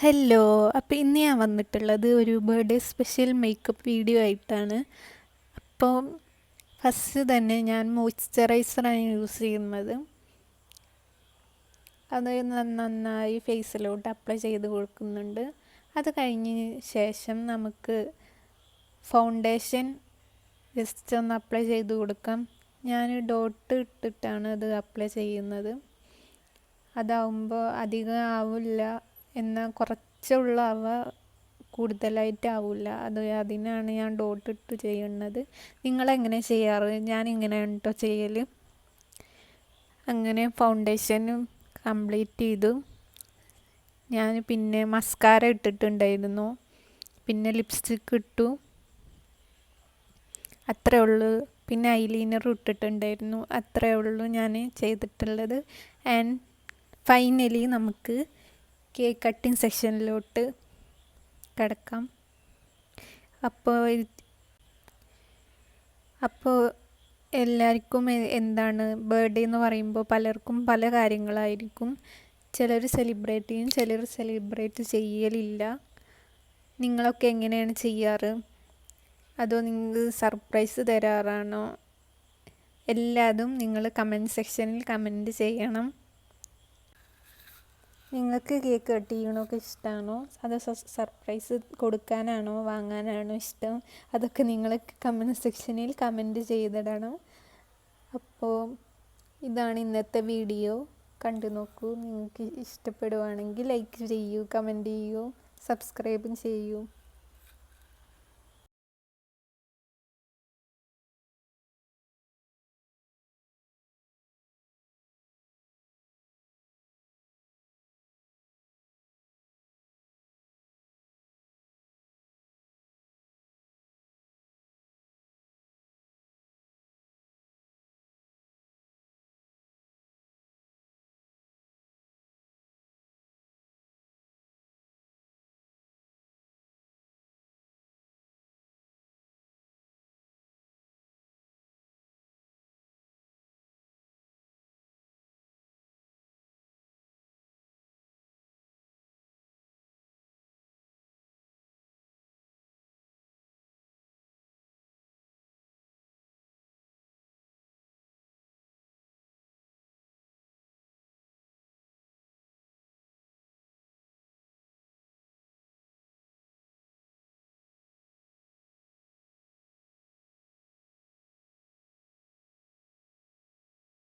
Hello. അപ്പോൾ ഇന്ന് ഞാൻ വന്നിട്ടുള്ളത് ഒരു ബർത്ത്ഡേ സ്പെഷ്യൽ മേക്കപ്പ് വീഡിയോ ആയിട്ടാണ്. അപ്പോൾ ഫസ്റ്റ് തന്നെ ഞാൻ മോയ്സ്ചറൈസറാണ് യൂസ് ചെയ്യുന്നത്. അത് നന്നായി ഫേസിലോട്ട് അപ്ലൈ ചെയ്ത് കൊടുക്കുന്നുണ്ട്. അത് കഴിഞ്ഞ ശേഷം നമുക്ക് ഫൗണ്ടേഷൻ ജസ്റ്റ് ഒന്ന് അപ്ലൈ ചെയ്ത് കൊടുക്കാം. ഞാൻ ഡോട്ട് ഇട്ടിട്ടാണ് അത് അപ്ലൈ ചെയ്യുന്നത്. അതാവുമ്പോൾ അധികം ആവില്ല, എന്നാൽ കുറച്ചുള്ള കൂടുതലായിട്ടാവില്ല. അതിനാണ് ഞാൻ ഡോട്ട് ഇട്ട് ചെയ്യുന്നത്. നിങ്ങളെങ്ങനെ ചെയ്യാറ്? ഞാനിങ്ങനെയാണ് കേട്ടോ ചെയ്യൽ. അങ്ങനെ ഫൗണ്ടേഷനും കംപ്ലീറ്റ് ചെയ്തു. ഞാൻ പിന്നെ മസ്കാര ഇട്ടിട്ടുണ്ടായിരുന്നു, പിന്നെ ലിപ്സ്റ്റിക്ക് ഇട്ടു, അത്രേ ഉള്ളൂ. പിന്നെ ഐലൈനർ ഇട്ടിട്ടുണ്ടായിരുന്നു. അത്രേ ഉള്ളൂ ഞാൻ ചെയ്തിട്ടുള്ളത്. ആൻഡ് ഫൈനലി നമുക്ക് കേക്ക് കട്ടിങ് സെക്ഷനിലോട്ട് കിടക്കാം. അപ്പോൾ എല്ലാവർക്കും എന്താണ് ബർത്ത്ഡേ എന്ന് പറയുമ്പോൾ പലർക്കും പല കാര്യങ്ങളായിരിക്കും. ചിലർ സെലിബ്രേറ്റ് ചെയ്യും, ചിലർ സെലിബ്രേറ്റ് ചെയ്യലില്ല. നിങ്ങളൊക്കെ എങ്ങനെയാണ് ചെയ്യാറ്? അതോ നിങ്ങൾക്ക് സർപ്രൈസ് തരാറാണോ? എല്ലാതും നിങ്ങൾ കമൻറ്റ് സെക്ഷനിൽ കമൻറ്റ് ചെയ്യണം. നിങ്ങൾക്ക് കേക്ക് കട്ട് ചെയ്യണമൊക്കെ ഇഷ്ടമാണോ? അതോ സർപ്രൈസ് കൊടുക്കാനാണോ വാങ്ങാനാണോ ഇഷ്ടം? അതൊക്കെ നിങ്ങൾ കമൻറ്റ് സെക്ഷനിൽ കമൻറ്റ് ചെയ്തിടണം. അപ്പോൾ ഇതാണ് ഇന്നത്തെ വീഡിയോ. കണ്ടു നോക്കൂ. നിങ്ങൾക്ക് ഇഷ്ടപ്പെടുവാണെങ്കിൽ ലൈക്ക് ചെയ്യൂ, കമൻറ്റ് ചെയ്യൂ, സബ്സ്ക്രൈബും ചെയ്യൂ.